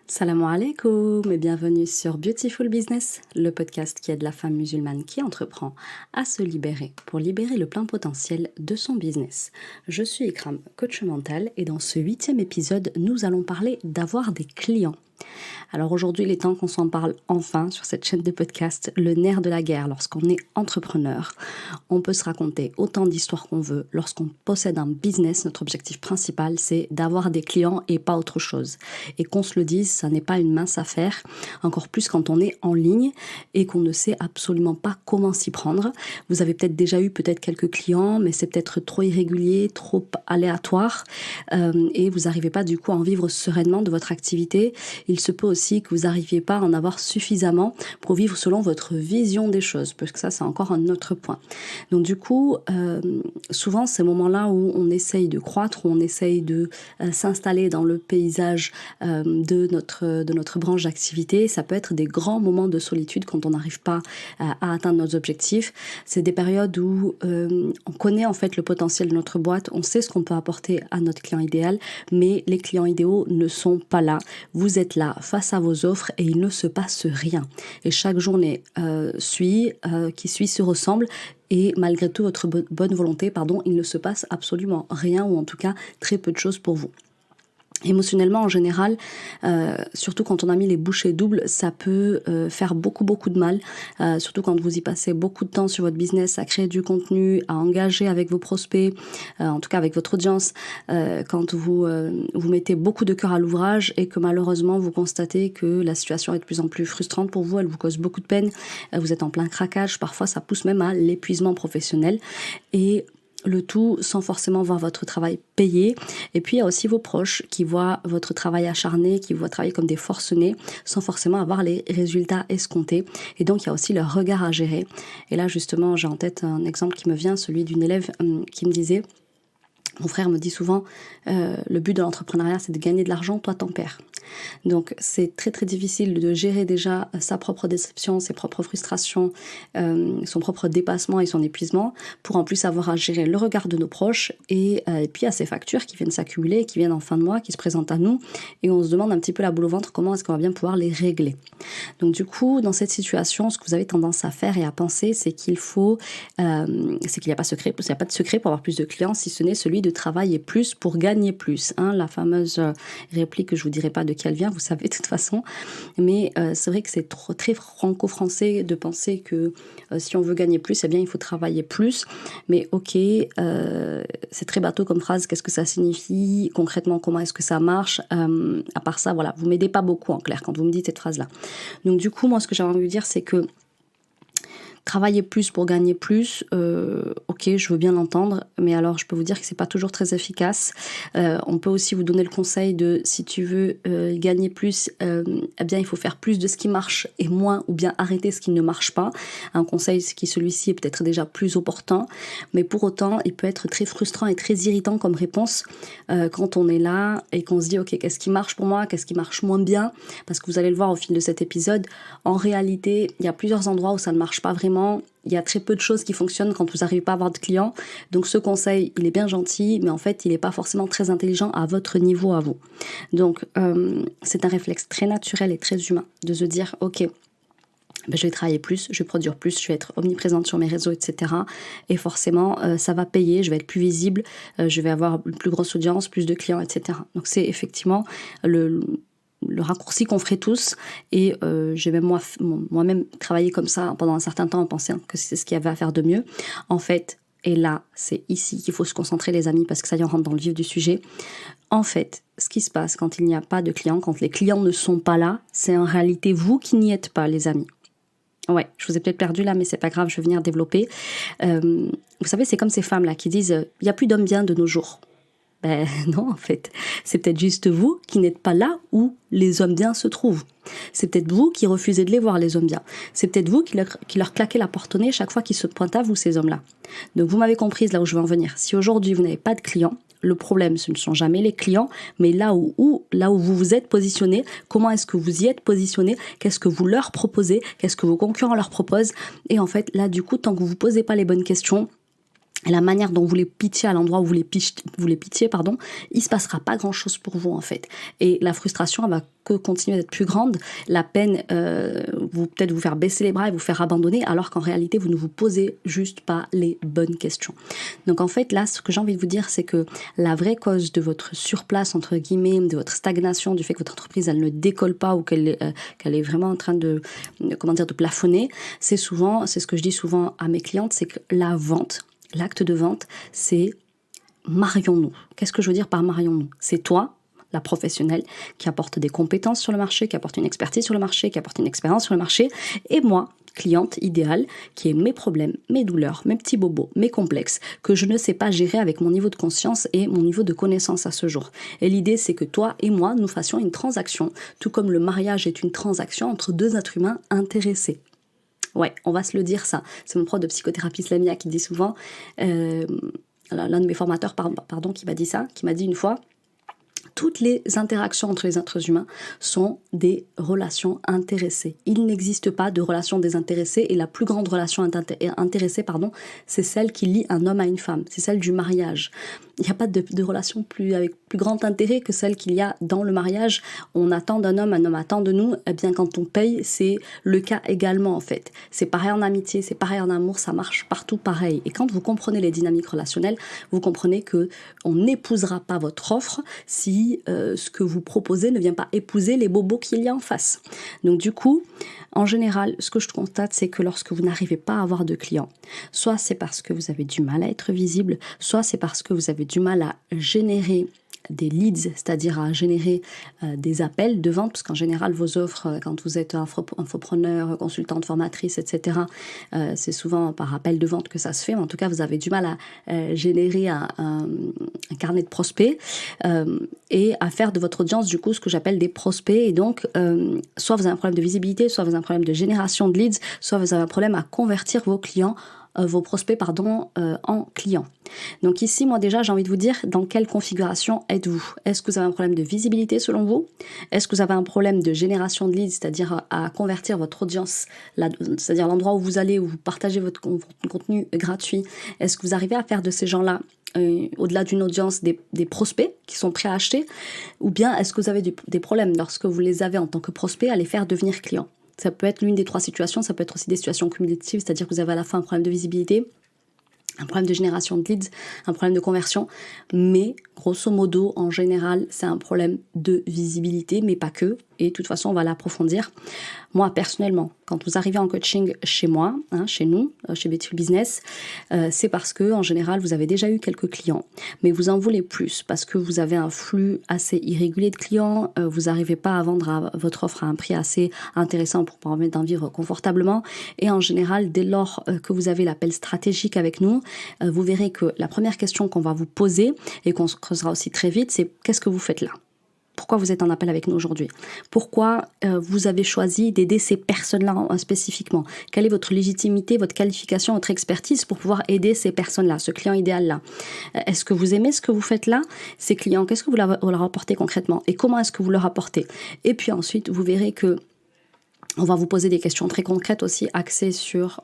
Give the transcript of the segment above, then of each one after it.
Salam alaikum et bienvenue sur Beautiful Business, le podcast qui aide la femme musulmane qui entreprend à se libérer pour libérer le plein potentiel de son business. Je suis Ikram, coach mental, et dans ce 8e épisode, nous allons parler d'avoir des clients. Alors aujourd'hui, il est temps qu'on s'en parle enfin sur cette chaîne de podcast, le nerf de la guerre. Lorsqu'on est entrepreneur, on peut se raconter autant d'histoires qu'on veut. Lorsqu'on possède un business, notre objectif principal, c'est d'avoir des clients et pas autre chose. Et qu'on se le dise, ça n'est pas une mince affaire, encore plus quand on est en ligne et qu'on ne sait absolument pas comment s'y prendre. Vous avez peut-être déjà eu quelques clients, mais c'est peut-être trop irrégulier, trop aléatoire, et vous n'arrivez pas du coup à en vivre sereinement de votre activité. Il se peut aussi que vous n'arriviez pas à en avoir suffisamment pour vivre selon votre vision des choses, parce que ça, c'est encore un autre point. Donc du coup, souvent, ces moments-là où on essaye de croître, où on essaye de s'installer dans le paysage de notre branche d'activité, ça peut être des grands moments de solitude quand on n'arrive pas à atteindre nos objectifs. C'est des périodes où on connaît en fait le potentiel de notre boîte, on sait ce qu'on peut apporter à notre client idéal, mais les clients idéaux ne sont pas là. Vous êtes là face à vos offres et il ne se passe rien. Et chaque journée qui suit se ressemble. Et malgré tout votre bonne volonté, il ne se passe absolument rien, ou en tout cas très peu de choses pour vous. Émotionnellement, en général, surtout quand on a mis les bouchées doubles, ça peut faire beaucoup de mal, surtout quand vous y passez beaucoup de temps sur votre business, à créer du contenu, à engager avec vos prospects, en tout cas avec votre audience, quand vous mettez beaucoup de cœur à l'ouvrage et que malheureusement vous constatez que la situation est de plus en plus frustrante pour vous, elle vous cause beaucoup de peine, vous êtes en plein craquage, parfois ça pousse même à l'épuisement professionnel, et le tout sans forcément voir votre travail payé. Et puis il y a aussi vos proches qui voient votre travail acharné, qui voient travailler comme des forcenés sans forcément avoir les résultats escomptés. Et donc il y a aussi leur regard à gérer. Et là justement, j'ai en tête un exemple qui me vient, celui d'une élève qui me disait: mon frère me dit souvent, le but de l'entrepreneuriat, c'est de gagner de l'argent, toi t'en perds. Donc c'est très difficile de gérer déjà sa propre déception, ses propres frustrations, son propre dépassement et son épuisement, pour en plus avoir à gérer le regard de nos proches et puis à ces factures qui viennent s'accumuler, qui viennent en fin de mois, qui se présentent à nous, et on se demande un petit peu la boule au ventre comment est-ce qu'on va bien pouvoir les régler. Donc du coup, dans cette situation, ce que vous avez tendance à faire et à penser, c'est qu'il faut, c'est qu'il n'y a pas de secret pour avoir plus de clients, si ce n'est celui de travailler plus pour gagner plus. La fameuse réplique que je vous dirai pas de qui elle vient, vous savez de toute façon, mais c'est vrai que c'est très franco-français de penser que si on veut gagner plus, eh bien il faut travailler plus. Mais ok, c'est très bateau comme phrase, qu'est-ce que ça signifie concrètement, comment est-ce que ça marche, à part ça, voilà, vous m'aidez pas beaucoup en clair quand vous me dites cette phrase-là. Donc du coup, moi ce que j'ai envie de vous dire, c'est que travailler plus pour gagner plus, ok, je veux bien l'entendre, mais alors je peux vous dire que c'est pas toujours très efficace. On peut aussi vous donner le conseil de, si tu veux gagner plus, eh bien il faut faire plus de ce qui marche et moins, ou bien arrêter ce qui ne marche pas. Un conseil qui, celui-ci, est peut-être déjà plus opportun, mais pour autant il peut être très frustrant et très irritant comme réponse quand on est là et qu'on se dit ok, qu'est-ce qui marche pour moi, qu'est-ce qui marche moins bien, parce que vous allez le voir au fil de cet épisode, en réalité il y a plusieurs endroits où ça ne marche pas vraiment. Il y a très peu de choses qui fonctionnent quand vous n'arrivez pas à avoir de clients. Donc ce conseil, il est bien gentil, mais en fait, il n'est pas forcément très intelligent à votre niveau à vous. Donc c'est un réflexe très naturel et très humain de se dire, ok, je vais travailler plus, je vais produire plus, je vais être omniprésente sur mes réseaux, etc. Et forcément, ça va payer, je vais être plus visible, je vais avoir une plus grosse audience, plus de clients, etc. Donc c'est effectivement le raccourci qu'on ferait tous, et j'ai même moi-même travaillé comme ça pendant un certain temps en pensant que c'est ce qu'il y avait à faire de mieux. En fait, et là, c'est ici qu'il faut se concentrer les amis, parce que ça y est, on rentre dans le vif du sujet. En fait, ce qui se passe quand il n'y a pas de clients, quand les clients ne sont pas là, c'est en réalité vous qui n'y êtes pas, les amis. Ouais, je vous ai peut-être perdu là, mais c'est pas grave, je vais venir développer. Vous savez, c'est comme ces femmes-là qui disent « il n'y a plus d'hommes bien de nos jours ». Ben non, en fait, c'est peut-être juste vous qui n'êtes pas là où les hommes bien se trouvent. C'est peut-être vous qui refusez de les voir, les hommes bien. C'est peut-être vous qui leur claquez la porte au nez chaque fois qu'ils se pointent à vous, ces hommes-là. Donc vous m'avez comprise là où je veux en venir. Si aujourd'hui vous n'avez pas de clients, le problème ce ne sont jamais les clients, mais là où vous vous êtes positionné, comment est-ce que vous y êtes positionné, qu'est-ce que vous leur proposez, qu'est-ce que vos concurrents leur proposent. Et en fait, là du coup, tant que vous ne vous posez pas les bonnes questions, et la manière dont vous les pitchez à l'endroit où vous les pitchez, il se passera pas grand-chose pour vous en fait. Et la frustration, elle va que continuer d'être plus grande. La peine, peut-être vous faire baisser les bras et vous faire abandonner, alors qu'en réalité, vous ne vous posez juste pas les bonnes questions. Donc en fait, là, ce que j'ai envie de vous dire, c'est que la vraie cause de votre surplace, entre guillemets, de votre stagnation, du fait que votre entreprise, elle ne décolle pas ou qu'elle est vraiment en train de plafonner, c'est ce que je dis souvent à mes clientes, c'est que l'acte de vente, c'est marions-nous. Qu'est-ce que je veux dire par marions-nous ? C'est toi, la professionnelle, qui apporte des compétences sur le marché, qui apporte une expertise sur le marché, qui apporte une expérience sur le marché, et moi, cliente idéale, qui ai mes problèmes, mes douleurs, mes petits bobos, mes complexes, que je ne sais pas gérer avec mon niveau de conscience et mon niveau de connaissance à ce jour. Et l'idée, c'est que toi et moi, nous fassions une transaction, tout comme le mariage est une transaction entre deux êtres humains intéressés. Ouais, on va se le dire ça. C'est mon prof de psychothérapie Slamia qui dit souvent, l'un de mes formateurs, qui m'a dit ça, qui m'a dit une fois, toutes les interactions entre les êtres humains sont des relations intéressées. Il n'existe pas de relation désintéressée et la plus grande relation intéressée, c'est celle qui lie un homme à une femme, c'est celle du mariage. Il n'y a pas de relation avec plus grand intérêt que celle qu'il y a dans le mariage. On attend d'un homme, un homme attend de nous. Eh bien, quand on paye, c'est le cas également en fait. C'est pareil en amitié, c'est pareil en amour, ça marche partout pareil. Et quand vous comprenez les dynamiques relationnelles, vous comprenez que on n'épousera pas votre offre si ce que vous proposez ne vient pas épouser les bobos qu'il y a en face. Donc du coup, en général, ce que je constate, c'est que lorsque vous n'arrivez pas à avoir de clients, soit c'est parce que vous avez du mal à être visible, soit c'est parce que vous avez du mal à générer des leads, c'est-à-dire à générer des appels de vente, parce qu'en général, vos offres, quand vous êtes infopreneur, consultante, formatrice, etc., c'est souvent par appel de vente que ça se fait, mais en tout cas, vous avez du mal à générer un carnet de prospects et à faire de votre audience, du coup, ce que j'appelle des prospects. Et donc, soit vous avez un problème de visibilité, soit vous avez un problème de génération de leads, soit vous avez un problème à convertir vos prospects en clients. Donc ici, moi déjà, j'ai envie de vous dire dans quelle configuration êtes-vous ? Est-ce que vous avez un problème de visibilité selon vous ? Est-ce que vous avez un problème de génération de leads, c'est-à-dire à convertir votre audience, c'est-à-dire l'endroit où vous allez, où vous partagez votre contenu gratuit ? Est-ce que vous arrivez à faire de ces gens-là, au-delà d'une audience, des prospects qui sont prêts à acheter ? Ou bien est-ce que vous avez des problèmes lorsque vous les avez en tant que prospects à les faire devenir clients ? Ça peut être l'une des trois situations, ça peut être aussi des situations cumulatives, c'est-à-dire que vous avez à la fin un problème de visibilité, un problème de génération de leads, un problème de conversion, mais grosso modo, en général, c'est un problème de visibilité, mais pas que, et de toute façon, on va l'approfondir. Moi, personnellement, quand vous arrivez en coaching chez moi, chez nous, chez Beautiful Business, c'est parce que, en général, vous avez déjà eu quelques clients, mais vous en voulez plus, parce que vous avez un flux assez irrégulier de clients, vous n'arrivez pas à vendre votre offre à un prix assez intéressant pour permettre d'en vivre confortablement, et en général, dès lors que vous avez l'appel stratégique avec nous, vous verrez que la première question qu'on va vous poser, et qu'on se creusera aussi très vite, c'est qu'est-ce que vous faites là ? Pourquoi vous êtes en appel avec nous aujourd'hui ? Pourquoi vous avez choisi d'aider ces personnes-là spécifiquement ? Quelle est votre légitimité, votre qualification, votre expertise pour pouvoir aider ces personnes-là, ce client idéal-là ? Est-ce que vous aimez ce que vous faites là ? Ces clients, qu'est-ce que vous leur apportez concrètement ? Et comment est-ce que vous leur apportez ? Et puis ensuite, vous verrez que on va vous poser des questions très concrètes aussi, axées sur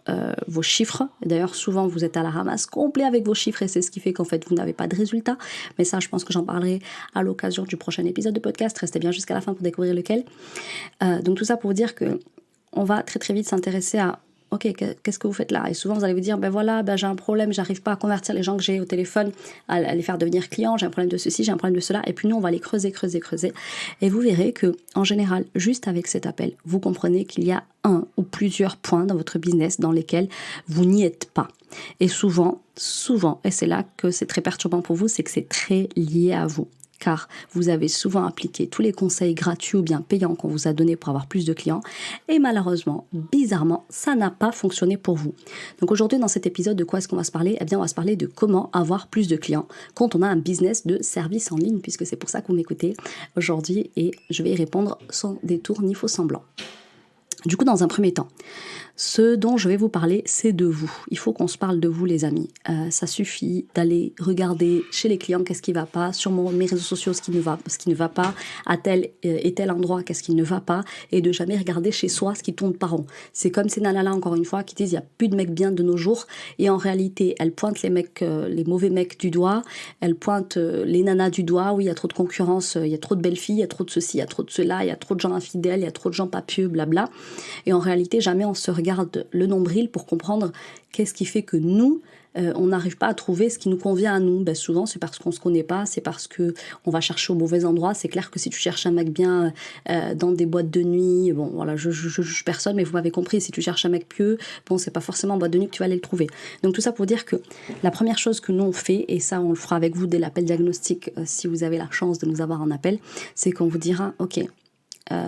vos chiffres. D'ailleurs, souvent, vous êtes à la ramasse complet avec vos chiffres et c'est ce qui fait qu'en fait, vous n'avez pas de résultats. Mais ça, je pense que j'en parlerai à l'occasion du prochain épisode de podcast. Restez bien jusqu'à la fin pour découvrir lequel. Donc tout ça pour vous dire que on va très très vite s'intéresser à ok, qu'est-ce que vous faites là ? Et souvent, vous allez vous dire, j'ai un problème, j'arrive pas à convertir les gens que j'ai au téléphone, à les faire devenir clients, j'ai un problème de ceci, j'ai un problème de cela. Et puis nous, on va les creuser. Et vous verrez que, en général, juste avec cet appel, vous comprenez qu'il y a un ou plusieurs points dans votre business dans lesquels vous n'y êtes pas. Et souvent, et c'est là que c'est très perturbant pour vous, c'est que c'est très lié à vous. Car vous avez souvent appliqué tous les conseils gratuits ou bien payants qu'on vous a donnés pour avoir plus de clients et malheureusement, bizarrement, ça n'a pas fonctionné pour vous. Donc aujourd'hui, dans cet épisode, de quoi est-ce qu'on va se parler ? Eh bien, on va se parler de comment avoir plus de clients quand on a un business de service en ligne, puisque c'est pour ça que vous m'écoutez aujourd'hui et je vais y répondre sans détour ni faux semblant. Du coup, dans un premier temps, Ce dont je vais vous parler, c'est de vous. Il faut qu'on se parle de vous, les amis. Ça suffit d'aller regarder chez les clients qu'est-ce qui ne va pas, sur mes réseaux sociaux ce qui ne va pas, à tel et tel endroit qu'est-ce qui ne va pas, et de jamais regarder chez soi ce qui tourne par rond. C'est comme ces nanas-là, encore une fois, qui disent il n'y a plus de mecs bien de nos jours, et en réalité, elles pointent les mauvais mecs du doigt, elles pointent les nanas du doigt, oui, il y a trop de concurrence, il y a trop de belles filles, il y a trop de ceci, il y a trop de cela, il y a trop de gens infidèles, il y a trop de gens papieux, blabla. Et en réalité, jamais on se regarde le nombril pour comprendre qu'est-ce qui fait que nous, on n'arrive pas à trouver ce qui nous convient à nous. Ben souvent, c'est parce qu'on se connaît pas, c'est parce que on va chercher au mauvais endroit. C'est clair que si tu cherches un mec bien dans des boîtes de nuit, bon voilà, je juge personne, mais vous m'avez compris, si tu cherches un mec pieux, bon, c'est pas forcément en boîte de nuit que tu vas aller le trouver. Donc tout ça pour dire que la première chose que nous on fait, et ça on le fera avec vous dès l'appel diagnostic, si vous avez la chance de nous avoir en appel, c'est qu'on vous dira, ok,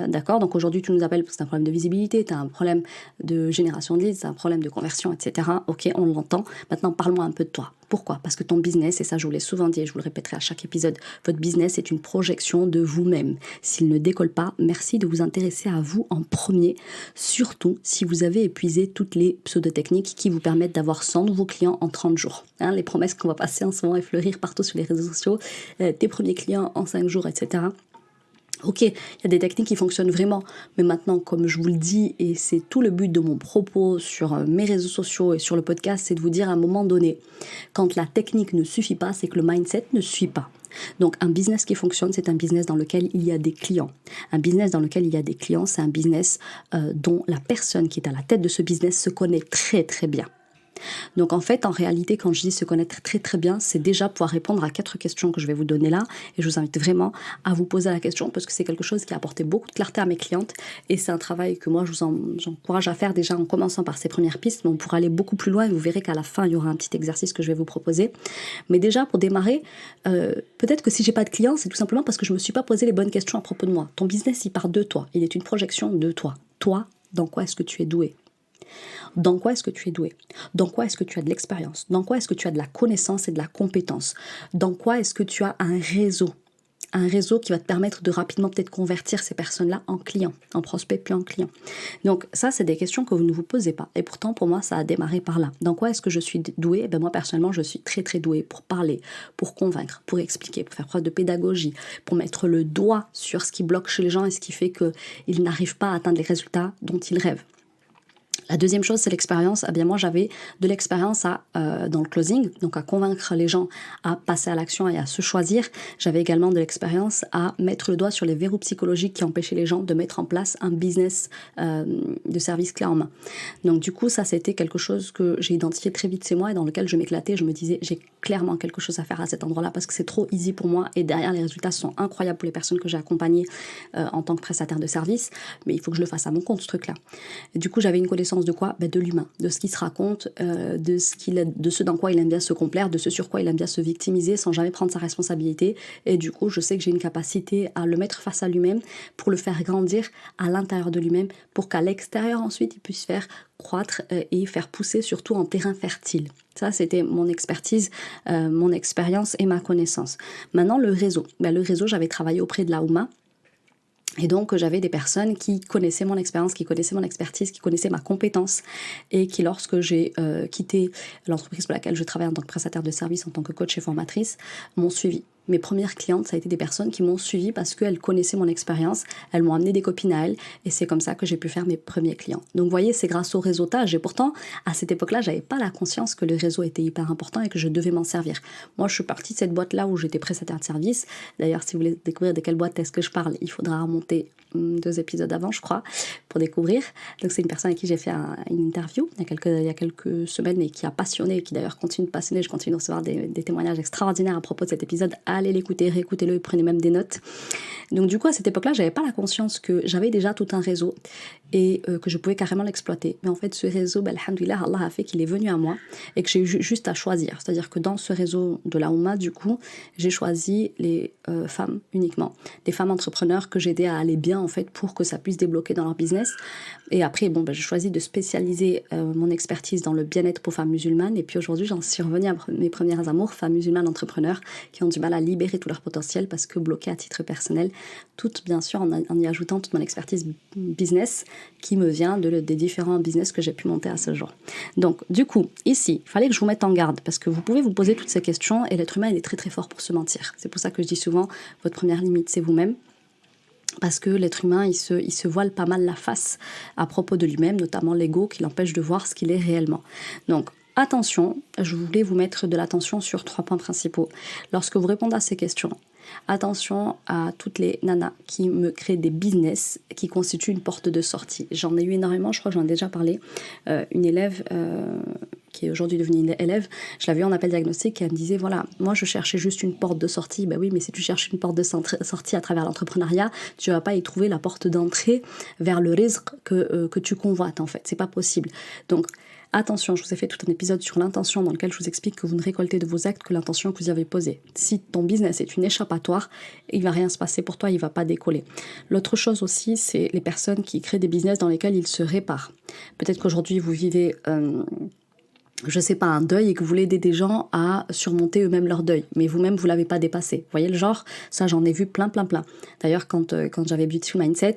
d'accord, donc aujourd'hui tu nous appelles parce que c'est un problème de visibilité, tu as un problème de génération de leads, c'est un problème de conversion, etc. Ok, on l'entend. Maintenant, parle-moi un peu de toi. Pourquoi ? Parce que ton business, et ça je vous l'ai souvent dit et je vous le répéterai à chaque épisode, votre business est une projection de vous-même. S'il ne décolle pas, merci de vous intéresser à vous en premier, surtout si vous avez épuisé toutes les pseudo-techniques qui vous permettent d'avoir 100 nouveaux clients en 30 jours. Hein, les promesses qu'on va passer en ce moment et fleurir partout sur les réseaux sociaux, tes premiers clients en 5 jours, etc. Ok, il y a des techniques qui fonctionnent vraiment, mais maintenant, comme je vous le dis, et c'est tout le but de mon propos sur mes réseaux sociaux et sur le podcast, c'est de vous dire à un moment donné, quand la technique ne suffit pas, c'est que le mindset ne suit pas. Donc un business qui fonctionne, c'est un business dans lequel il y a des clients. Un business dans lequel il y a des clients, c'est un business dont la personne qui est à la tête de ce business se connaît très très bien. Donc en fait, en réalité, quand je dis se connaître très très bien, c'est déjà pouvoir répondre à 4 questions que je vais vous donner là. Et je vous invite vraiment à vous poser la question parce que c'est quelque chose qui a apporté beaucoup de clarté à mes clientes. Et c'est un travail que moi, j'encourage à faire déjà en commençant par ces premières pistes. Mais on pourra aller beaucoup plus loin et vous verrez qu'à la fin, il y aura un petit exercice que je vais vous proposer. Mais déjà, pour démarrer, peut-être que si j'ai pas de clients, c'est tout simplement parce que je me suis pas posé les bonnes questions à propos de moi. Ton business, il part de toi. Il est une projection de toi. Toi, dans quoi est-ce que tu es doué ? Dans quoi est-ce que tu es doué ? Dans quoi est-ce que tu as de l'expérience ? Dans quoi est-ce que tu as de la connaissance et de la compétence ? Dans quoi est-ce que tu as un réseau ? Un réseau qui va te permettre de rapidement peut-être convertir ces personnes-là en clients, en prospects puis en clients. Donc ça, c'est des questions que vous ne vous posez pas. Et pourtant, pour moi, ça a démarré par là. Dans quoi est-ce que je suis douée ? Ben moi, personnellement, je suis très très douée pour parler, pour convaincre, pour expliquer, pour faire preuve de pédagogie, pour mettre le doigt sur ce qui bloque chez les gens et ce qui fait qu'ils n'arrivent pas à atteindre les résultats dont ils rêvent. La deuxième chose, c'est l'expérience. Eh bien, moi, j'avais de l'expérience dans le closing, donc à convaincre les gens à passer à l'action et à se choisir. J'avais également de l'expérience à mettre le doigt sur les verrous psychologiques qui empêchaient les gens de mettre en place un business de service clé en main. Donc, du coup, ça, c'était quelque chose que j'ai identifié très vite chez moi et dans lequel je m'éclatais. Je me disais, j'ai clairement quelque chose à faire à cet endroit-là parce que c'est trop easy pour moi et derrière, les résultats sont incroyables pour les personnes que j'ai accompagnées en tant que prestataire de service. Mais il faut que je le fasse à mon compte, ce truc-là. Et du coup, j'avais une connaissance de quoi ? De l'humain, de ce qui se raconte, de ce dans quoi il aime bien se complaire, de ce sur quoi il aime bien se victimiser sans jamais prendre sa responsabilité. Et du coup, je sais que j'ai une capacité à le mettre face à lui-même pour le faire grandir à l'intérieur de lui-même pour qu'à l'extérieur ensuite il puisse faire croître et faire pousser surtout en terrain fertile. Ça, c'était mon expertise, mon expérience et ma connaissance. Maintenant, le réseau. Le réseau, j'avais travaillé auprès de la Ouma. Et donc, j'avais des personnes qui connaissaient mon expérience, qui connaissaient mon expertise, qui connaissaient ma compétence et qui, lorsque j'ai quitté l'entreprise pour laquelle je travaille en tant que prestataire de service, en tant que coach et formatrice, m'ont suivi. Mes premières clientes, ça a été des personnes qui m'ont suivi parce qu'elles connaissaient mon expérience, elles m'ont amené des copines à elles et c'est comme ça que j'ai pu faire mes premiers clients. Donc vous voyez, c'est grâce au réseautage et pourtant, à cette époque-là, j'avais pas la conscience que le réseau était hyper important et que je devais m'en servir. Moi, je suis partie de cette boîte-là où j'étais prestataire de service. D'ailleurs, si vous voulez découvrir de quelle boîte est-ce que je parle, il faudra remonter 2 épisodes avant, je crois, pour découvrir. Donc c'est une personne avec qui j'ai fait une interview il y a quelques semaines et qui a passionné et qui d'ailleurs continue de passionner. Je continue de recevoir des témoignages extraordinaires à propos de cet épisode. Allez l'écouter, réécoutez-le et prenez même des notes. Donc du coup, à cette époque-là, j'avais pas la conscience que j'avais déjà tout un réseau et que je pouvais carrément l'exploiter. Mais en fait, ce réseau, alhamdoulilah, Allah a fait qu'il est venu à moi et que j'ai eu juste à choisir. C'est-à-dire que dans ce réseau de la Oumma, du coup, j'ai choisi les femmes uniquement. Des femmes entrepreneurs que j'aidais à aller bien, en fait, pour que ça puisse débloquer dans leur business. Et après, j'ai choisi de spécialiser mon expertise dans le bien-être pour femmes musulmanes. Et puis aujourd'hui, j'en suis revenue à mes premières amours, femmes musulmanes entrepreneurs qui ont du mal à libérer tout leur potentiel parce que bloquées à titre personnel, toutes bien sûr en y ajoutant toute mon expertise business qui me vient des différents business que j'ai pu monter à ce jour. Donc, du coup, ici, il fallait que je vous mette en garde parce que vous pouvez vous poser toutes ces questions et l'être humain, il est très très fort pour se mentir. C'est pour ça que je dis souvent, votre première limite, c'est vous-même. Parce que l'être humain, il se voile pas mal la face à propos de lui-même, notamment l'ego qui l'empêche de voir ce qu'il est réellement. Donc, attention, je voulais vous mettre de l'attention sur 3 points principaux. Lorsque vous répondez à ces questions, attention à toutes les nanas qui me créent des business qui constituent une porte de sortie. J'en ai eu énormément, je crois que j'en ai déjà parlé. Une élève qui est aujourd'hui devenue une élève, je l'avais eu en appel diagnostic et elle me disait, voilà, moi je cherchais juste une porte de sortie. Ben oui, mais si tu cherches une porte de sortie à travers l'entrepreneuriat, tu vas pas y trouver la porte d'entrée vers le rizq que tu convoites en fait. C'est pas possible. Donc, attention, je vous ai fait tout un épisode sur l'intention dans lequel je vous explique que vous ne récoltez de vos actes que l'intention que vous y avez posée. Si ton business est une échappatoire, il ne va rien se passer pour toi, il ne va pas décoller. L'autre chose aussi, c'est les personnes qui créent des business dans lesquels ils se réparent. Peut-être qu'aujourd'hui, vous vivez... je sais pas, un deuil et que vous voulez aider des gens à surmonter eux-mêmes leur deuil. Mais vous-même, vous l'avez pas dépassé. Vous voyez le genre? Ça, j'en ai vu plein. D'ailleurs, quand j'avais Beautiful Mindset,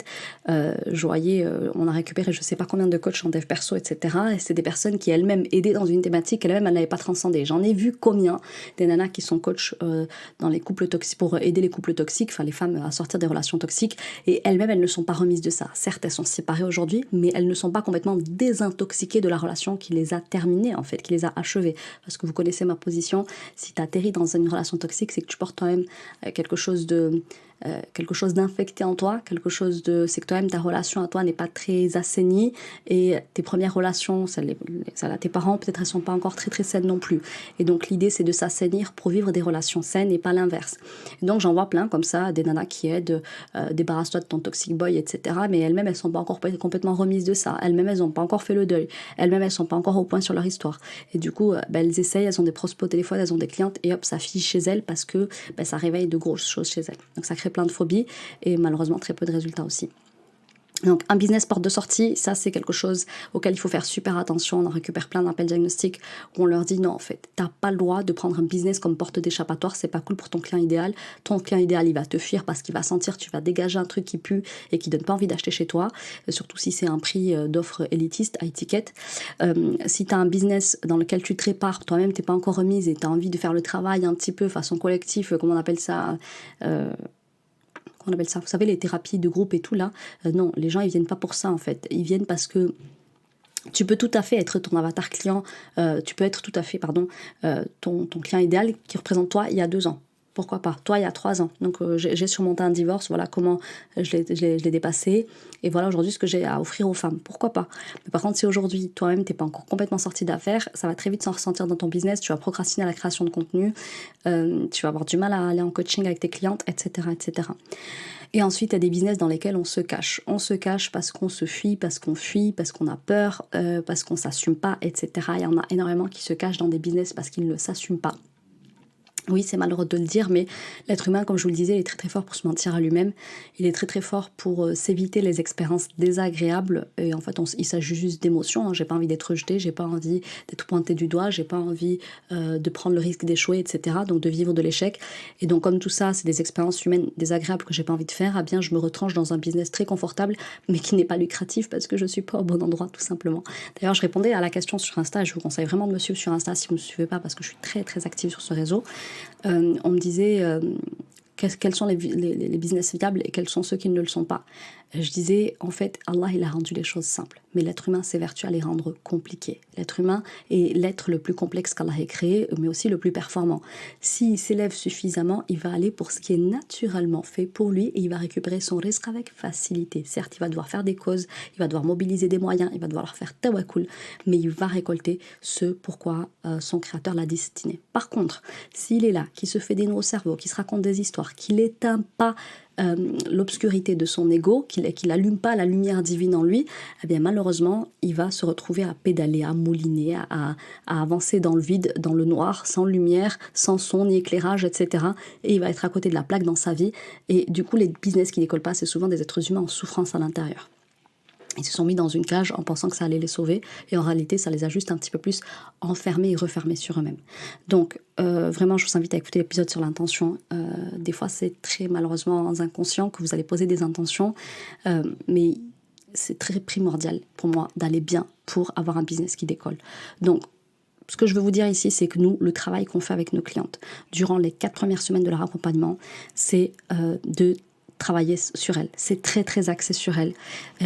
je voyais, on a récupéré je sais pas combien de coachs en dev perso, etc. Et c'est des personnes qui elles-mêmes aidaient dans une thématique qu'elles-mêmes, elles n'avaient pas transcendée. J'en ai vu combien des nanas qui sont coachs dans les couples toxiques, pour aider les couples toxiques, enfin les femmes à sortir des relations toxiques, et elles-mêmes, elles ne sont pas remises de ça. Certes, elles sont séparées aujourd'hui, mais elles ne sont pas complètement désintoxiquées de la relation qui les a terminées, en fait, qui les a achevées. Parce que vous connaissez ma position, si tu atterris dans une relation toxique, c'est que tu portes toi-même quelque chose d'infecté en toi, c'est que toi-même ta relation à toi n'est pas très assainie et tes premières relations, celles à tes parents, peut-être elles sont pas encore très très saines non plus. Et donc l'idée c'est de s'assainir pour vivre des relations saines et pas l'inverse. Et donc j'en vois plein comme ça, des nanas qui aident, débarrasse-toi de ton toxic boy, etc. Mais elles-mêmes elles sont pas encore complètement remises de ça. Elles-mêmes elles ont pas encore fait le deuil. Elles-mêmes elles sont pas encore au point sur leur histoire. Et du coup elles essayent, elles ont des prospects au téléphone, elles ont des clientes et hop ça fige chez elles parce que ça réveille de grosses choses chez elles. Donc ça crée plein de phobies et malheureusement très peu de résultats aussi. Donc un business porte de sortie, ça c'est quelque chose auquel il faut faire super attention. On en récupère plein d'appels diagnostiques où on leur dit non en fait, t'as pas le droit de prendre un business comme porte d'échappatoire, c'est pas cool pour ton client idéal. Ton client idéal il va te fuir parce qu'il va sentir tu vas dégager un truc qui pue et qui donne pas envie d'acheter chez toi, surtout si c'est un prix d'offre élitiste à étiquette. Si t'as un business dans lequel tu te répares, toi-même t'es pas encore remise et t'as envie de faire le travail un petit peu façon collectif, comment on appelle ça, vous savez, les thérapies de groupe et tout là, non, les gens ils viennent pas pour ça en fait, ils viennent parce que tu peux tout à fait être ton avatar client, tu peux être tout à fait, ton client idéal qui représente toi il y a 2 ans. Pourquoi pas? Toi, il y a 3 ans. Donc, j'ai surmonté un divorce. Voilà comment je l'ai dépassé. Et voilà aujourd'hui ce que j'ai à offrir aux femmes. Pourquoi pas? Mais par contre, si aujourd'hui, toi-même, t'es pas encore complètement sorti d'affaires, ça va très vite s'en ressentir dans ton business. Tu vas procrastiner à la création de contenu. Tu vas avoir du mal à aller en coaching avec tes clientes, etc., etc. Et ensuite, il y a des business dans lesquels on se cache. On se cache parce qu'on se fuit, parce qu'on fuit, parce qu'on a peur, parce qu'on s'assume pas, etc. Il y en a énormément qui se cachent dans des business parce qu'ils ne s'assument pas. Oui, c'est malheureux de le dire, mais l'être humain, comme je vous le disais, il est très très fort pour se mentir à lui-même. Il est très très fort pour s'éviter les expériences désagréables. Et en fait, il s'agit juste d'émotions. Hein. J'ai pas envie d'être rejetée, j'ai pas envie d'être pointée du doigt, j'ai pas envie de prendre le risque d'échouer, etc. Donc de vivre de l'échec. Et donc comme tout ça, c'est des expériences humaines désagréables que j'ai pas envie de faire, eh bien je me retranche dans un business très confortable, mais qui n'est pas lucratif parce que je suis pas au bon endroit, tout simplement. D'ailleurs, je répondais à la question sur Insta. Je vous conseille vraiment de me suivre sur Insta si vous ne me suivez pas parce que je suis très très active sur ce réseau. On me disait quels sont les business viables et quels sont ceux qui ne le sont pas. Je disais, en fait, Allah, il a rendu les choses simples. Mais l'être humain s'évertue à les rendre compliquées. L'être humain est l'être le plus complexe qu'Allah ait créé, mais aussi le plus performant. S'il s'élève suffisamment, il va aller pour ce qui est naturellement fait pour lui et il va récupérer son risque avec facilité. Certes, il va devoir faire des causes, il va devoir mobiliser des moyens, il va devoir leur faire tawakkul, mais il va récolter ce pourquoi son créateur l'a destiné. Par contre, s'il est là, qui se fait des nœuds au cerveau, qui se raconte des histoires, qui n'éteint pas l'obscurité de son ego, qu'il n'allume pas la lumière divine en lui, eh bien malheureusement, il va se retrouver à pédaler, à mouliner, à avancer dans le vide, dans le noir, sans lumière, sans son ni éclairage, etc. Et il va être à côté de la plaque dans sa vie. Et du coup, les business qui décollent pas, c'est souvent des êtres humains en souffrance à l'intérieur. Ils se sont mis dans une cage en pensant que ça allait les sauver et en réalité ça les a juste un petit peu plus enfermés et refermés sur eux-mêmes. Donc vraiment je vous invite à écouter l'épisode sur l'intention. Des fois c'est très malheureusement inconscient que vous allez poser des intentions, mais c'est très primordial pour moi d'aller bien pour avoir un business qui décolle. Donc, ce que je veux vous dire ici, c'est que nous, le travail qu'on fait avec nos clientes durant les 4 premières semaines de leur accompagnement, c'est de travailler sur elles. C'est très, très axé sur elles.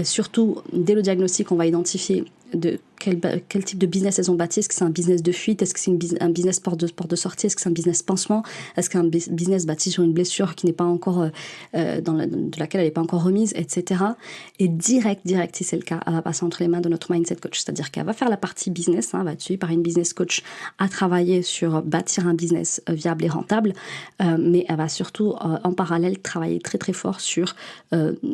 Surtout, dès le diagnostic, on va identifier de quel type de business elles ont bâti. Est-ce que c'est un business de fuite? Est-ce que c'est un business porte de sortie? Est-ce que c'est un business pansement? Est-ce qu'un business bâti sur une blessure qui n'est pas encore de laquelle elle n'est pas encore remise, etc. Et direct, si c'est le cas, elle va passer entre les mains de notre mindset coach. C'est-à-dire qu'elle va faire la partie business, va être suivie par une business coach à travailler sur bâtir un business viable et rentable, mais elle va surtout en parallèle travailler très très fort sur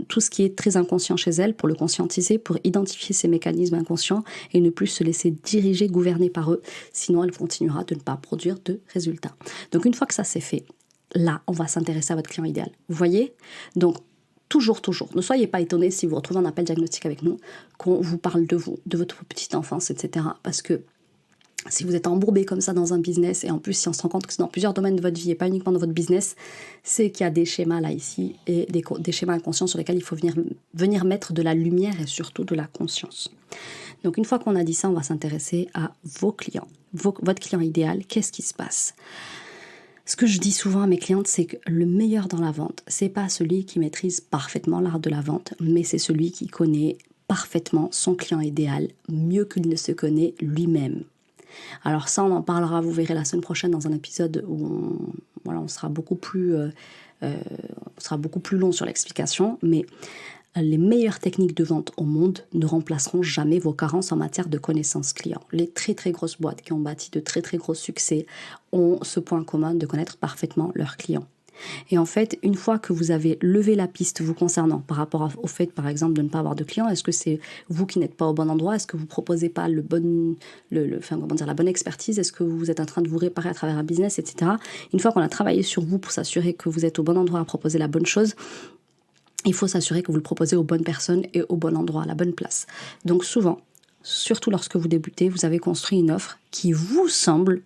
tout ce qui est très inconscient chez elle pour le conscientiser, pour identifier ces mécanismes inconscients et ne plus se laisser diriger, gouverner par eux, sinon elle continuera de ne pas produire de résultats. Donc une fois que ça c'est fait, là on va s'intéresser à votre client idéal. Vous voyez? Donc toujours, ne soyez pas étonnés si vous retrouvez un appel diagnostique avec nous, qu'on vous parle de vous, de votre petite enfance, etc. Parce que si vous êtes embourbé comme ça dans un business, et en plus si on se rend compte que c'est dans plusieurs domaines de votre vie et pas uniquement dans votre business, c'est qu'il y a des schémas là ici, et des schémas inconscients sur lesquels il faut venir mettre de la lumière et surtout de la conscience. Donc une fois qu'on a dit ça, on va s'intéresser à vos clients, votre client idéal, qu'est-ce qui se passe? Ce que je dis souvent à mes clientes, c'est que le meilleur dans la vente, c'est pas celui qui maîtrise parfaitement l'art de la vente, mais c'est celui qui connaît parfaitement son client idéal, mieux qu'il ne se connaît lui-même. Alors ça, on en parlera, vous verrez la semaine prochaine dans un épisode où on sera beaucoup plus long sur l'explication, mais les meilleures techniques de vente au monde ne remplaceront jamais vos carences en matière de connaissances clients. Les très très grosses boîtes qui ont bâti de très très gros succès ont ce point commun de connaître parfaitement leurs clients. Et en fait, une fois que vous avez levé la piste vous concernant par rapport au fait, par exemple, de ne pas avoir de clients, est-ce que c'est vous qui n'êtes pas au bon endroit? Est-ce que vous ne proposez pas la bonne expertise? Est-ce que vous êtes en train de vous réparer à travers un business, etc. Une fois qu'on a travaillé sur vous pour s'assurer que vous êtes au bon endroit à proposer la bonne chose, il faut s'assurer que vous le proposez aux bonnes personnes et au bon endroit, à la bonne place. Donc souvent, surtout lorsque vous débutez, vous avez construit une offre qui vous semble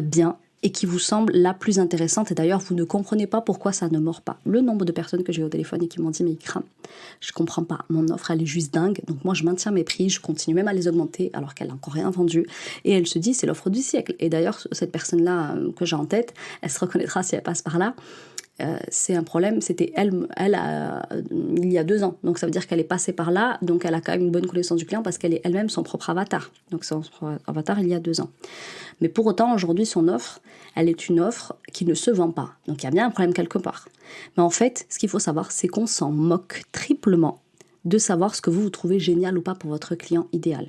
bien et qui vous semble la plus intéressante. Et d'ailleurs, vous ne comprenez pas pourquoi ça ne mord pas. Le nombre de personnes que j'ai eu au téléphone et qui m'ont dit « mais Ikram, je comprends pas, mon offre elle est juste dingue, donc moi je maintiens mes prix, je continue même à les augmenter alors qu'elle n'a encore rien vendu. » Et elle se dit « c'est l'offre du siècle. » Et d'ailleurs, cette personne-là que j'ai en tête, elle se reconnaîtra si elle passe par là. C'est un problème, c'était elle il y a 2 ans. Donc ça veut dire qu'elle est passée par là, donc elle a quand même une bonne connaissance du client parce qu'elle est elle-même son propre avatar. Donc son propre avatar il y a 2 ans. Mais pour autant, aujourd'hui, son offre, elle est une offre qui ne se vend pas. Donc il y a bien un problème quelque part. Mais en fait, ce qu'il faut savoir, c'est qu'on s'en moque triplement de savoir ce que vous trouvez génial ou pas pour votre client idéal.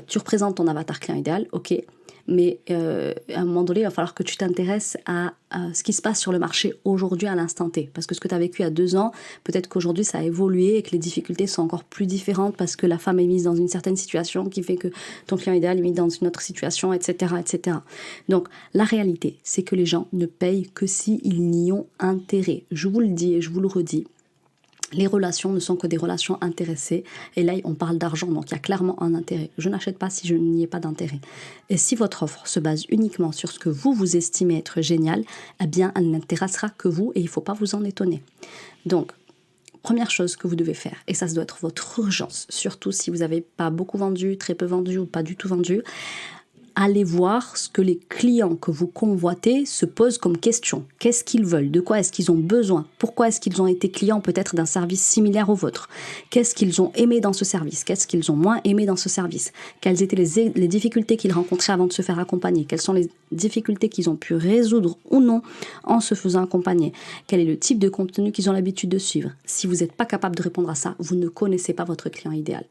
Tu représentes ton avatar client idéal, ok. Mais à un moment donné, il va falloir que tu t'intéresses à ce qui se passe sur le marché aujourd'hui à l'instant T. Parce que ce que tu as vécu il y a 2 ans, peut-être qu'aujourd'hui ça a évolué et que les difficultés sont encore plus différentes parce que la femme est mise dans une certaine situation qui fait que ton client idéal est mis dans une autre situation, etc., etc. Donc la réalité, c'est que les gens ne payent que s'ils n'y ont intérêt. Je vous le dis et je vous le redis. Les relations ne sont que des relations intéressées. Et là, on parle d'argent, donc il y a clairement un intérêt. Je n'achète pas si je n'y ai pas d'intérêt. Et si votre offre se base uniquement sur ce que vous estimez être génial, eh bien, elle n'intéressera que vous et il ne faut pas vous en étonner. Donc, première chose que vous devez faire, et ça doit être votre urgence, surtout si vous n'avez pas beaucoup vendu, très peu vendu ou pas du tout vendu, allez voir ce que les clients que vous convoitez se posent comme question. Qu'est-ce qu'ils veulent? De quoi est-ce qu'ils ont besoin? Pourquoi est-ce qu'ils ont été clients peut-être d'un service similaire au vôtre? Qu'est-ce qu'ils ont aimé dans ce service? Qu'est-ce qu'ils ont moins aimé dans ce service? Quelles étaient les difficultés qu'ils rencontraient avant de se faire accompagner? Quelles sont les difficultés qu'ils ont pu résoudre ou non en se faisant accompagner? Quel est le type de contenu qu'ils ont l'habitude de suivre? Si vous n'êtes pas capable de répondre à ça, vous ne connaissez pas votre client idéal.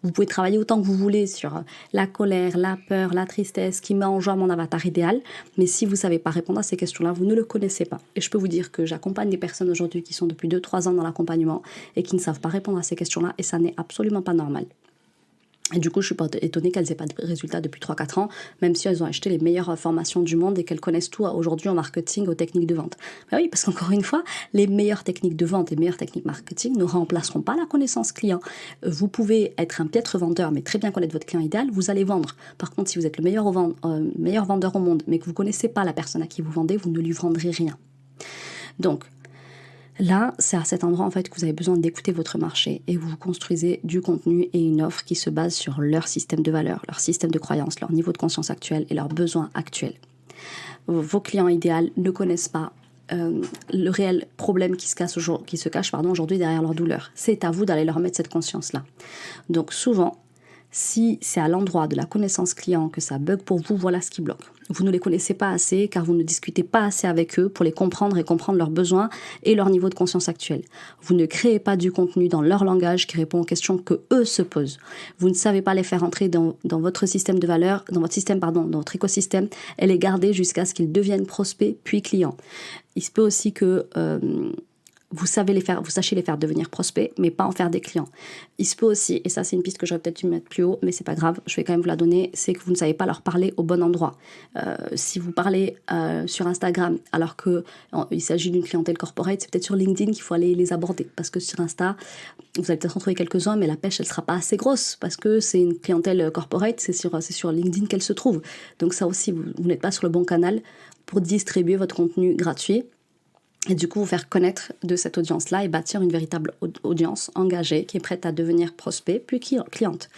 Vous pouvez travailler autant que vous voulez sur la colère, la peur, la tristesse, qui met en joie mon avatar idéal. Mais si vous ne savez pas répondre à ces questions-là, vous ne le connaissez pas. Et je peux vous dire que j'accompagne des personnes aujourd'hui qui sont depuis 2-3 ans dans l'accompagnement et qui ne savent pas répondre à ces questions-là. Et ça n'est absolument pas normal. Et du coup, je ne suis pas étonnée qu'elles n'aient pas de résultats depuis 3-4 ans, même si elles ont acheté les meilleures formations du monde et qu'elles connaissent tout aujourd'hui en marketing, aux techniques de vente. Ben oui, parce qu'encore une fois, les meilleures techniques de vente et les meilleures techniques marketing ne remplaceront pas la connaissance client. Vous pouvez être un piètre vendeur, mais très bien connaître votre client idéal, vous allez vendre. Par contre, si vous êtes le meilleur vendeur au monde, mais que vous ne connaissez pas la personne à qui vous vendez, vous ne lui vendrez rien. Donc, Là, c'est à cet endroit en fait que vous avez besoin d'écouter votre marché et vous construisez du contenu et une offre qui se base sur leur système de valeurs, leur système de croyances, leur niveau de conscience actuel et leurs besoins actuels. Vos clients idéaux ne connaissent pas le réel problème qui se cache aujourd'hui derrière leur douleur. C'est à vous d'aller leur mettre cette conscience-là. Donc souvent, si c'est à l'endroit de la connaissance client que ça bug pour vous, voilà ce qui bloque. Vous ne les connaissez pas assez car vous ne discutez pas assez avec eux pour les comprendre et comprendre leurs besoins et leur niveau de conscience actuel. Vous ne créez pas du contenu dans leur langage qui répond aux questions que eux se posent. Vous ne savez pas les faire entrer dans votre système de valeurs, dans votre écosystème et les garder jusqu'à ce qu'ils deviennent prospects puis clients. Il se peut aussi que vous sachiez les faire devenir prospects, mais pas en faire des clients. Il se peut aussi, et ça c'est une piste que j'aurais peut-être dû mettre plus haut, mais c'est pas grave, je vais quand même vous la donner, c'est que vous ne savez pas leur parler au bon endroit. Si vous parlez sur Instagram, alors qu'il s'agit d'une clientèle corporate, c'est peut-être sur LinkedIn qu'il faut aller les aborder, parce que sur Insta, vous allez peut-être en trouver quelques-uns, mais la pêche, elle sera pas assez grosse, parce que c'est une clientèle corporate, c'est sur LinkedIn qu'elle se trouve. Donc ça aussi, vous n'êtes pas sur le bon canal pour distribuer votre contenu gratuit, et du coup vous faire connaître de cette audience-là et bâtir une véritable audience engagée qui est prête à devenir prospect puis cliente.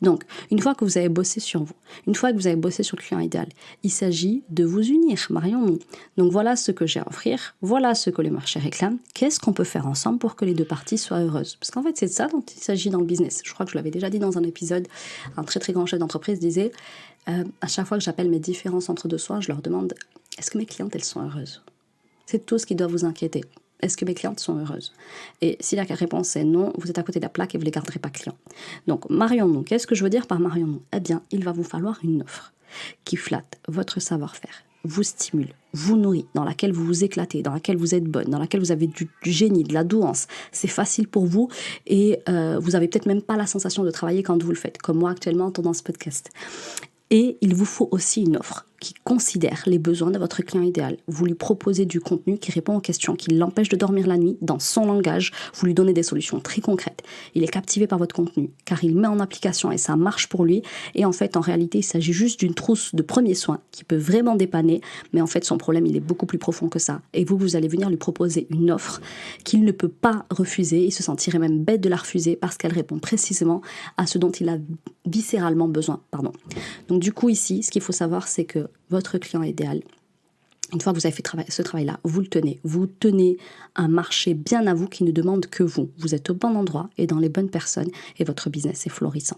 Donc, une fois que vous avez bossé sur vous, une fois que vous avez bossé sur le client idéal, il s'agit de vous unir, marions-nous. Donc voilà ce que j'ai à offrir, voilà ce que le marché réclame, qu'est-ce qu'on peut faire ensemble pour que les deux parties soient heureuses? Parce qu'en fait, c'est de ça dont il s'agit dans le business. Je crois que je l'avais déjà dit dans un épisode, un très très grand chef d'entreprise disait, à chaque fois que j'appelle mes différents centres de soins, je leur demande, est-ce que mes clientes, elles sont heureuses? C'est tout ce qui doit vous inquiéter. Est-ce que mes clientes sont heureuses? Et si la réponse est non, vous êtes à côté de la plaque et vous ne les garderez pas clients. Donc, marions-nous. Qu'est-ce que je veux dire par marions-nous? Eh bien, il va vous falloir une offre qui flatte votre savoir-faire, vous stimule, vous nourrit, dans laquelle vous vous éclatez, dans laquelle vous êtes bonne, dans laquelle vous avez du génie, de la douance. C'est facile pour vous et vous n'avez peut-être même pas la sensation de travailler quand vous le faites, comme moi actuellement dans ce podcast. Et il vous faut aussi une offre qui considère les besoins de votre client idéal. Vous lui proposez du contenu qui répond aux questions, qui l'empêche de dormir la nuit dans son langage. Vous lui donnez des solutions très concrètes. Il est captivé par votre contenu car il met en application et ça marche pour lui. Et en fait, en réalité, il s'agit juste d'une trousse de premiers soins qui peut vraiment dépanner. Mais en fait, son problème, il est beaucoup plus profond que ça. Et vous allez venir lui proposer une offre qu'il ne peut pas refuser. Il se sentirait même bête de la refuser parce qu'elle répond précisément à ce dont il a viscéralement besoin. Donc du coup, ici, ce qu'il faut savoir, c'est que votre client idéal, une fois que vous avez fait ce travail-là, vous le tenez. Vous tenez un marché bien à vous qui ne demande que vous. Vous êtes au bon endroit et dans les bonnes personnes et votre business est florissant.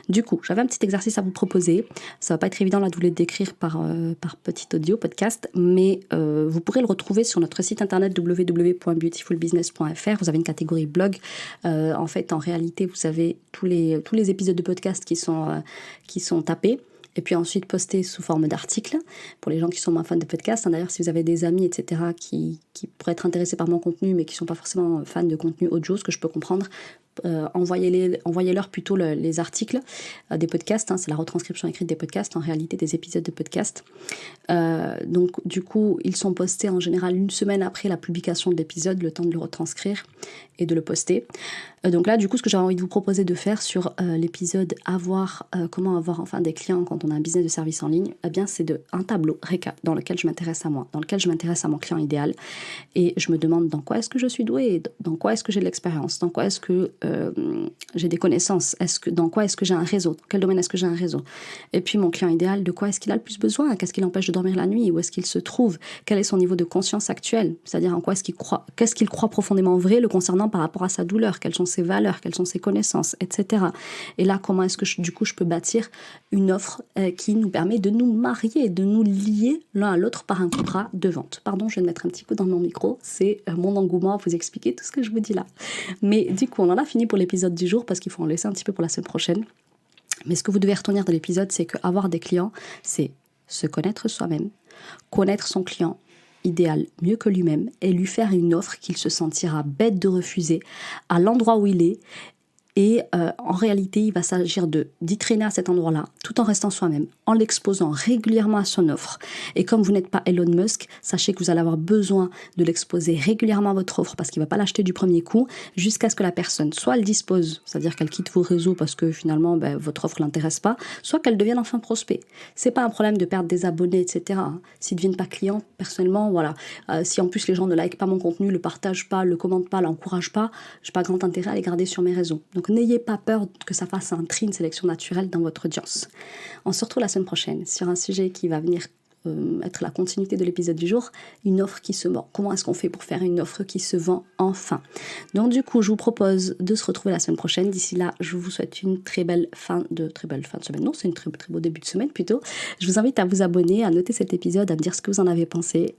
Du coup, j'avais un petit exercice à vous proposer. Ça va pas être évident là de vous le décrire par petit audio, podcast, mais vous pourrez le retrouver sur notre site internet www.beautifulbusiness.fr. Vous avez une catégorie blog. En fait, en réalité, vous avez tous les épisodes de podcast qui sont tapés. Et puis ensuite postés sous forme d'articles pour les gens qui sont moins fans de podcasts. D'ailleurs, si vous avez des amis, etc., qui pourraient être intéressés par mon contenu, mais qui ne sont pas forcément fans de contenu audio, ce que je peux comprendre, envoyez-leur plutôt les articles des podcasts. C'est la retranscription écrite des podcasts, en réalité des épisodes de podcasts. Donc du coup, ils sont postés en général une semaine après la publication de l'épisode, le temps de le retranscrire et de le poster. Donc là, du coup, ce que j'ai envie de vous proposer de faire sur l'épisode comment avoir enfin des clients quand on a un business de service en ligne, eh bien, c'est un tableau récap dans lequel je m'intéresse à moi, dans lequel je m'intéresse à mon client idéal et je me demande dans quoi est-ce que je suis douée, dans quoi est-ce que j'ai de l'expérience, dans quoi est-ce que j'ai des connaissances, dans quoi est-ce que j'ai un réseau, dans quel domaine est-ce que j'ai un réseau. Et puis mon client idéal, de quoi est-ce qu'il a le plus besoin, qu'est-ce qui l'empêche de dormir la nuit, où est-ce qu'il se trouve, quel est son niveau de conscience actuel, c'est-à-dire en quoi est-ce qu'il croit, qu'est-ce qu'il croit profondément vrai le concernant par rapport à sa douleur, quelles sont ses valeurs, quelles sont ses connaissances, etc. Et là, comment est-ce que je peux bâtir une offre qui nous permet de nous marier, de nous lier l'un à l'autre par un contrat de vente. Pardon, je vais mettre un petit coup dans mon micro, c'est mon engouement à vous expliquer tout ce que je vous dis là. Mais du coup, on en a fini pour l'épisode du jour parce qu'il faut en laisser un petit peu pour la semaine prochaine. Mais ce que vous devez retenir de l'épisode, c'est qu'avoir des clients, c'est se connaître soi-même, connaître son client idéal mieux que lui-même et lui faire une offre qu'il se sentira bête de refuser à l'endroit où il est Et en réalité, il va s'agir d'y traîner à cet endroit-là, tout en restant soi-même, en l'exposant régulièrement à son offre. Et comme vous n'êtes pas Elon Musk, sachez que vous allez avoir besoin de l'exposer régulièrement à votre offre parce qu'il ne va pas l'acheter du premier coup, jusqu'à ce que la personne, soit elle dispose, c'est-à-dire qu'elle quitte vos réseaux parce que finalement votre offre ne l'intéresse pas, soit qu'elle devienne enfin prospect. C'est pas un problème de perdre des abonnés, etc. S'ils ne deviennent pas clients, personnellement, voilà. Si en plus les gens ne likent pas mon contenu, le partagent pas, le commentent pas, l'encouragent pas, j'ai pas grand intérêt à les garder sur mes réseaux. Donc n'ayez pas peur que ça fasse un tri, une sélection naturelle dans votre audience. On se retrouve la semaine prochaine sur un sujet qui va venir être la continuité de l'épisode du jour, une offre qui se vend. Comment est-ce qu'on fait pour faire une offre qui se vend enfin? Donc du coup, je vous propose de se retrouver la semaine prochaine. D'ici là, je vous souhaite une très belle fin de semaine. Non, c'est une très beau début de semaine plutôt. Je vous invite à vous abonner, à noter cet épisode, à me dire ce que vous en avez pensé.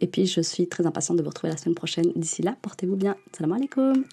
Et puis, je suis très impatiente de vous retrouver la semaine prochaine. D'ici là, portez-vous bien. Salam alaikum.